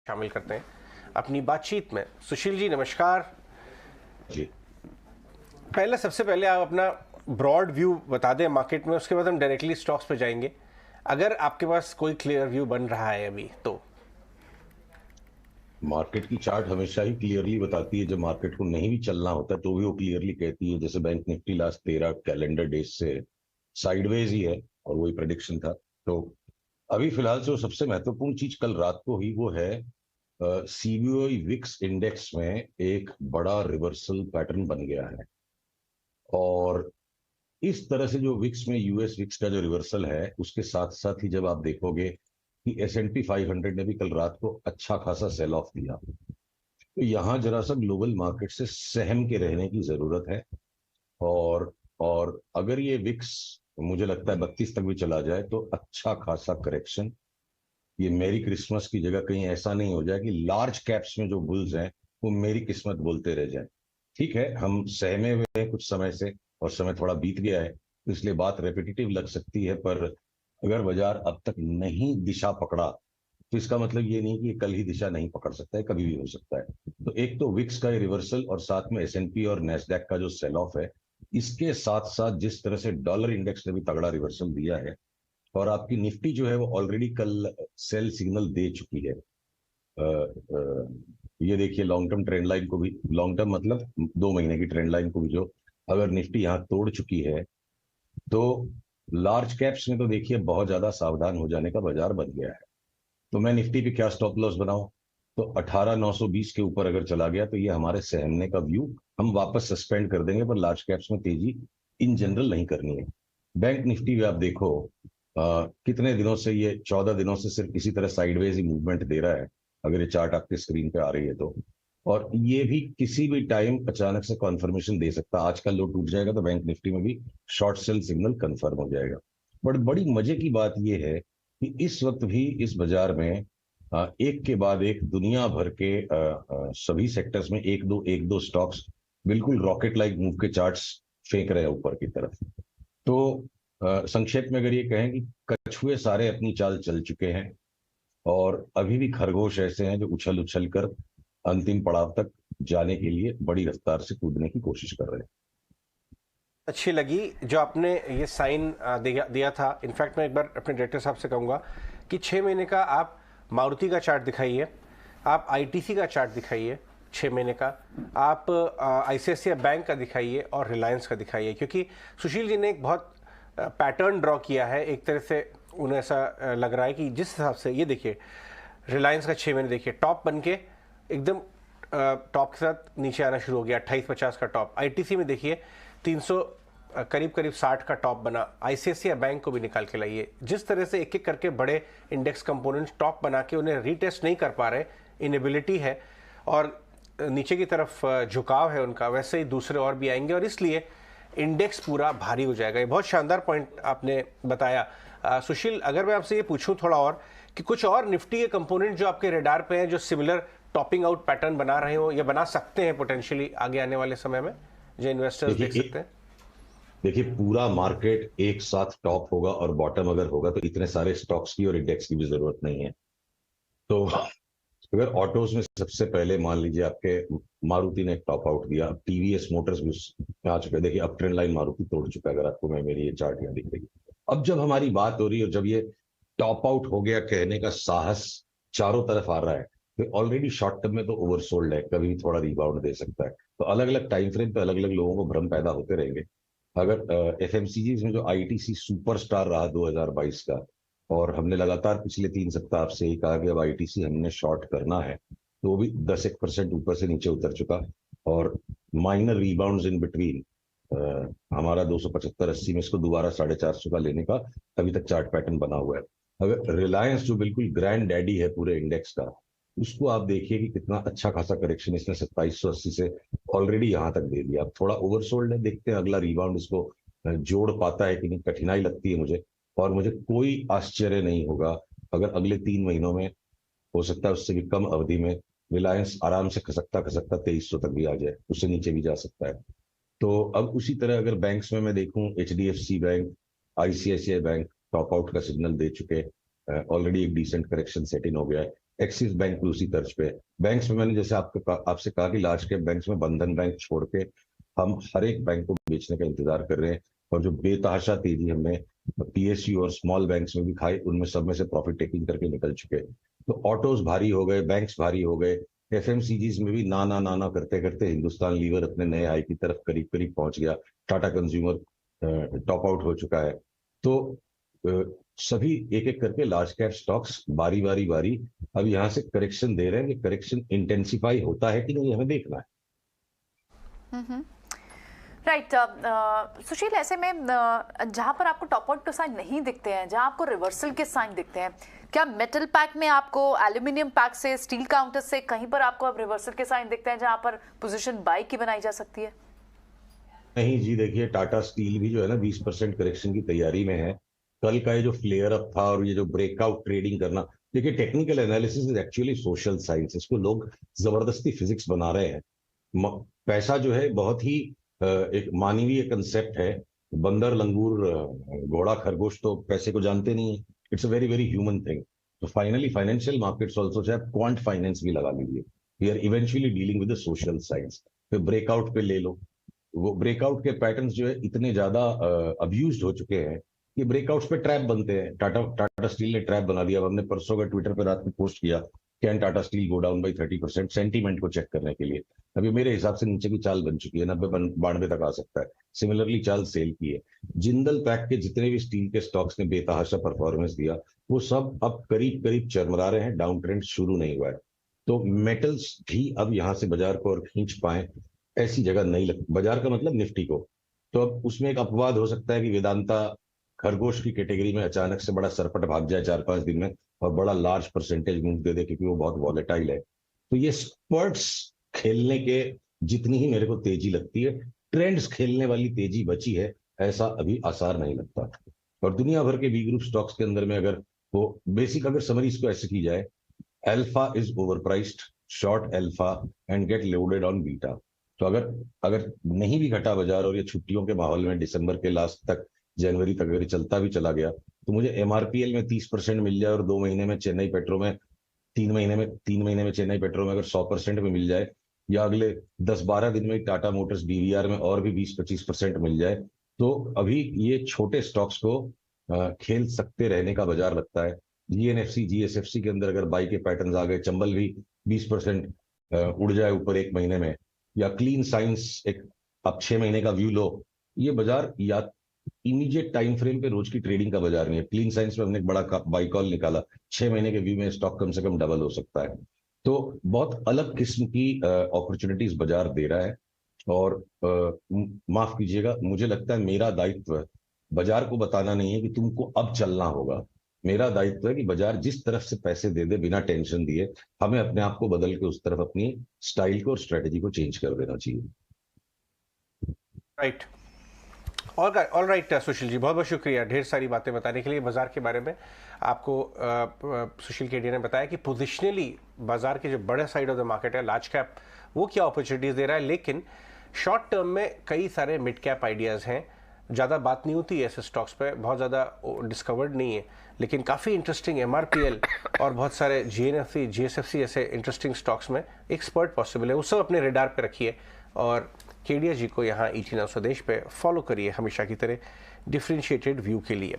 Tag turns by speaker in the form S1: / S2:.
S1: शामिल करते हैं अपनी बातचीत में। सुशील जी नमस्कार
S2: जी।
S1: सबसे पहले आप अपना ब्रॉड व्यू बता दें मार्केट में, उसके बाद हम डायरेक्टली स्टॉक्स पे जाएंगे अगर आपके पास कोई क्लियर व्यू बन रहा है अभी तो।
S2: मार्केट की चार्ट हमेशा ही क्लियरली बताती है, जब मार्केट को नहीं भी चलना होता तो भी वो क्लियरली कहती है। जैसे bank Nifty last 13 calendar days से साइडवेज ही है और वही प्रेडिक्शन था। तो अभी फिलहाल जो सबसे महत्वपूर्ण चीज कल रात को ही वो है सीबीओई विक्स इंडेक्स में एक बड़ा रिवर्सल पैटर्न बन गया है। और इस तरह से जो विक्स में यूएस विक्स का जो रिवर्सल है उसके साथ साथ ही जब आप देखोगे कि S&P 500 ने भी कल रात को अच्छा खासा सेल ऑफ दिया, तो यहाँ जरा सा ग्लोबल मार्केट से सहम के रहने की जरूरत है। और और अगर ये विक्स मुझे लगता है 32 तक भी चला जाए तो अच्छा खासा करेक्शन, ये मेरी क्रिसमस की जगह कहीं ऐसा नहीं हो जाए कि लार्ज कैप्स में जो बुल्स हैं वो मेरी किस्मत बोलते रह जाए। ठीक है, हम सहमे हुए हैं कुछ समय से और समय थोड़ा बीत गया है, तो इसलिए बात रेपिटेटिव लग सकती है, पर अगर बाजार अब तक नहीं दिशा पकड़ा तो इसका मतलब ये नहीं कि कल ही दिशा नहीं पकड़ सकता है, कभी भी हो सकता है। तो एक तो विक्स का ये रिवर्सल और साथ में S&P और नेस्डैक का जो सेल ऑफ है, इसके साथ साथ जिस तरह से डॉलर इंडेक्स ने भी तगड़ा रिवर्सल दिया है और आपकी निफ्टी जो है वो ऑलरेडी कल सेल सिग्नल दे चुकी है। ये देखिए लॉन्ग टर्म ट्रेंड लाइन को भी, लॉन्ग टर्म मतलब 2 महीने की ट्रेंड लाइन को भी, जो अगर निफ्टी यहाँ तोड़ चुकी है तो लार्ज कैप्स में तो देखिए बहुत ज्यादा सावधान हो जाने का बाजार बन गया है। तो मैं निफ्टी पे क्या स्टॉप लॉस बनाऊं? तो 18,920 के ऊपर अगर चला गया तो ये हमारे सहमने का व्यू हम वापस सस्पेंड कर देंगे, पर लार्ज कैप्स में तेजी इन जनरल नहीं करनी है। बैंक निफ्टी भी आप देखो, कितने दिनों से, ये 14 दिनों से सिर्फ इसी तरह साइडवेज ही मूवमेंट दे रहा है, अगर ये चार्ट आपके स्क्रीन पे आ रही है तो। और ये भी किसी भी टाइम अचानक से कॉन्फर्मेशन दे सकता है। आज का लो टूट जाएगा तो बैंक निफ्टी में भी शॉर्ट सेल सिग्नल कंफर्म हो जाएगा। बट बड़ी मजे की बात यह है कि इस वक्त भी इस बाजार में एक के बाद एक दुनिया भर के सभी सेक्टर्स में एक दो स्टॉक्स बिल्कुल रॉकेट लाइक मूव के चार्ट्स फेंक रहे हैं ऊपर की तरफ। तो संक्षेप में अगर ये कहें कि कछुए सारे अपनी चाल चल चुके हैं और अभी भी खरगोश ऐसे हैं जो उछल उछल कर अंतिम पड़ाव तक जाने के लिए बड़ी रफ्तार से कूदने की कोशिश कर रहे हैं।
S1: अच्छी लगी जो आपने ये साइन दिया था। इनफैक्ट मैं एक बार अपने डायरेक्टर साहब से कहूँगा कि 6 महीने का आप मारुति का चार्ट दिखाइए, आप आईटीसी का चार्ट दिखाइए 6 महीने का, आप आईसीआईसीआई बैंक का दिखाइए और रिलायंस का दिखाइए, क्योंकि सुशील जी ने एक बहुत पैटर्न ड्रॉ किया है। एक तरह से उन्हें ऐसा लग रहा है कि जिस हिसाब से ये देखिए रिलायंस का 6 महीने देखिए टॉप बन के एकदम टॉप के साथ नीचे आना शुरू हो गया, 2850 का टॉप। आईटीसी में देखिए 300 करीब करीब 60 का टॉप बना। आईसीआईसीआई बैंक को भी निकाल के लाइए। जिस तरह से एक एक करके बड़े इंडेक्स कंपोनेंट्स टॉप बना के उन्हें रीटेस्ट नहीं कर पा रहे, इनेबिलिटी है और नीचे की तरफ झुकाव है उनका, वैसे ही दूसरे और भी आएंगे और इसलिए इंडेक्स पूरा भारी हो जाएगा। ये बहुत शानदार पॉइंट आपने बताया। सुशील, अगर मैं आपसे ये पूछूं थोड़ा और कि कुछ और निफ्टी के कंपोनेंट जो आपके रेडार पे हैं जो सिमिलर टॉपिंग आउट पैटर्न बना रहे हो या बना सकते हैं पोटेंशियली आगे आने वाले समय में, जो इन्वेस्टर्स देख सकते हैं?
S2: देखिए पूरा मार्केट एक साथ टॉप होगा और बॉटम अगर होगा तो इतने सारे स्टॉक्स की और इंडेक्स की भी जरूरत नहीं है। तो अगर ऑटोज में सबसे पहले मान लीजिए आपके मारुति ने एक टॉप आउट दिया, टीवीएस मोटर्स भी आ चुका है। देखिए अब ट्रेंड लाइन मारुति तोड़ चुका है, अगर आपको मैं मेरी ये चार्ट यहाँ दिख रही है। अब जब हमारी बात हो रही है और जब ये टॉप आउट हो गया कहने का साहस चारों तरफ आ रहा है, तो ऑलरेडी शॉर्ट टर्म में तो ओवरसोल्ड है, कभी भी थोड़ा रिबाउंड दे सकता है। तो अलग अलग टाइम फ्रेम पे अलग अलग लोगों को भ्रम पैदा होते रहेंगे। अगर एफएमसीजी में जो आईटीसी सुपरस्टार रहा 2022 का, और हमने लगातार पिछले 3 सप्ताह आपसे ही कहा कि अब आईटीसी हमने शॉर्ट करना है, तो वो भी 10% ऊपर से नीचे उतर चुका और माइनर रिबाउंड्स इन बिटवीन। हमारा 275-80 में इसको दोबारा 450 का लेने का अभी तक चार्ट पैटर्न बना हुआ है। अगर रिलायंस जो बिल्कुल ग्रैंड डैडी है पूरे इंडेक्स का, उसको आप देखिए कि कितना अच्छा खासा करेक्शन इसने 2780 से ऑलरेडी यहां तक दे दिया। अब थोड़ा ओवरसोल्ड है, देखते हैं अगला रिबाउंड इसको जोड़ पाता है कि नहीं। कठिनाई लगती है मुझे, और मुझे कोई आश्चर्य नहीं होगा अगर अगले 3 महीनों में, हो सकता है उससे भी कम अवधि में, रिलायंस आराम से खसकता खसकता 2300 तक भी आ जाए, उससे नीचे भी जा सकता है। तो अब उसी तरह अगर बैंक्स में मैं देखूं, HDFC bank, ICICI bank top out का सिग्नल दे चुके, ऑलरेडी एक डिसेंट करेक्शन सेट इन हो गया है। एक्सिस बैंक भी उसी तर्ज पे है। बैंक्स में मैंने जैसे आपसे कहा कि लार्ज कैप बैंक्स में बंधन बैंक छोड़ के हम हर एक बैंक को बेचने का इंतजार कर रहे हैं, और जो बेतहाशा तेजी हमने पीएसयू और स्मॉल बैंक्स में भी खाई, उनमें सब में से प्रॉफिट टेकिंग करके निकल चुके हैं। तो ऑटोज भारी हो गए, बैंक्स भारी हो गए, एफएमसीजीज में भी ना ना ना ना करते करते हिंदुस्तान लीवर अपने नए हाई की तरफ करीब करीब पहुंच गया। टाटा कंज्यूमर टॉप आउट हो चुका है। तो सभी एक एक करके लार्ज कैप स्टॉक्स बारी बारी बारी अब यहां से करेक्शन दे रहे हैं। कि करेक्शन इंटेंसिफाई होता है कि नहीं, हमें देखना है।
S3: राइट सुशील, ऐसे में जहां पर आपको टॉप आउट के साइन नहीं दिखते हैं, जहां आपको रिवर्सल के साइन दिखते हैं, क्या मेटल पैक में आपको एल्यूमिनियम पैक से, स्टील काउंटर से कहीं पर आपको अब रिवर्सल के साइन दिखते हैं जहां पर पोजीशन बाई की बनाई जा सकती है?
S2: नहीं जी, देखिए टाटा स्टील भी जो है ना 20% करेक्शन की तैयारी में है। कल का ये जो फ्लेयर अप था और ये जो ब्रेकआउट ट्रेडिंग करना, देखिए technical analysis is actually social science, इसको लोग जबरदस्ती फिजिक्स बना रहे हैं। पैसा जो है बहुत ही एक मानवीय कंसेप्ट है। बंदर, लंगूर, घोड़ा, खरगोश तो पैसे को जानते नहीं है। It's a very very human thing. तो फाइनली फाइनेंशियल मार्केट्स ऑल्सो, चाहे क्वांट फाइनेंस भी लगा लीजिए, we are eventually dealing with the social science. फिर ब्रेकआउट पे ले लो, वो ब्रेकआउट के पैटर्न्स जो है इतने ज्यादा अब्यूज्ड हो चुके हैं कि ब्रेकआउट्स पे ट्रैप बनते हैं। टाटा स्टील ने ट्रैप बना दिया। अब हमने परसों का ट्विटर पे रात में पोस्ट किया, can Tata steel go down by 30%, sentiment को चेक करने के लिए। अभी मेरे हिसाब से नीचे की चाल बन चुकी है, 90-92 तक आ सकता है। सिमिलरली चाल सेल की है। जिंदल पैक के जितने भी स्टील के स्टॉक्स ने बेतहाशा परफॉर्मेंस दिया, वो सब अब करीब करीब चरमरा रहे हैं, डाउन ट्रेंड शुरू नहीं हुआ है। तो मेटल्स भी अब यहां से बाजार को और खींच पाए ऐसी जगह नहीं लगती, बाजार का मतलब निफ्टी को। तो अब उसमें एक अपवाद हो सकता है कि वेदांता खरगोश की कैटेगरी में अचानक से बड़ा सरपट भाग जाए 4-5 दिन में और बड़ा लार्ज परसेंटेज मूव दे दे, क्योंकि वो बहुत वॉलेटाइल है। तो ये स्पर्ट्स खेलने के जितनी ही मेरे को तेजी लगती है, ट्रेंड्स खेलने वाली तेजी बची है ऐसा अभी आसार नहीं लगता। और दुनिया भर के बी ग्रुप स्टॉक्स के अंदर में अगर वो बेसिक अगर समरी इसको ऐसे की जाए, alpha is overpriced, short alpha and get loaded on beta. तो अगर अगर नहीं भी घटा बाजार और ये छुट्टियों के माहौल में दिसंबर के लास्ट तक, जनवरी तक अगर चलता भी चला गया, तो मुझे एमआरपीएल में 30% मिल जाए और 2 महीने में चेन्नई पेट्रो में, 3 महीने में चेन्नई पेट्रो में अगर 100% में मिल जाए, या अगले 10-12 दिन में टाटा मोटर्स डीवीआर में और भी 20-25% मिल जाए, तो अभी ये छोटे स्टॉक्स को खेल सकते रहने का बाजार लगता है। जीएनएफसी, जीएसएफसी के अंदर अगर बाई के पैटर्न आ गए, चंबल भी 20% उड़ जाए ऊपर 1 महीने में, या क्लीन साइंस एक अब 6 महीने का व्यू लो, ये बाजार या इमीडिएट टाइम फ्रेम पे रोज की ट्रेडिंग का बाजार नहीं है। क्लीन साइंस में हमने एक बड़ा बाई कॉल निकाला, 6 महीने के व्यू में स्टॉक कम से कम डबल हो सकता है। तो बहुत अलग किस्म की अपॉर्चुनिटीज बाजार दे रहा है। और माफ कीजिएगा, मुझे लगता है मेरा दायित्व बाजार को बताना नहीं है कि तुमको अब चलना होगा। मेरा दायित्व है कि बाजार जिस तरफ से पैसे दे दे बिना टेंशन दिए, हमें अपने आप को बदल के उस तरफ अपनी स्टाइल को और स्ट्रेटेजी को चेंज कर देना चाहिए।
S1: Right, all right Sushil ji, बहुत बहुत शुक्रिया ढेर सारी बातें बताने के लिए बाजार के बारे में। आपको सुशील केडिया ने बताया कि पोजिशनली बाजार के जो बड़े साइड ऑफ द मार्केट है, लार्ज कैप, वो क्या अपॉर्चुनिटीज दे रहा है, लेकिन शॉर्ट टर्म में कई सारे मिड कैप आइडियाज़ हैं। ज़्यादा बात नहीं होती है ऐसे स्टॉक्स पे, बहुत ज़्यादा डिस्कवर्ड नहीं है, लेकिन काफ़ी इंटरेस्टिंग एमआरपीएल और बहुत सारे जीएनएफसी, जीएसएफसी ऐसे इंटरेस्टिंग स्टॉक्स में एक स्पर्ट पॉसिबल है। वो सब अपने रेडार पे रखिए और केडिया जी को यहाँ ET Now स्वदेश पे फॉलो करिए हमेशा की तरह डिफरेंशिएटेड व्यू के लिए।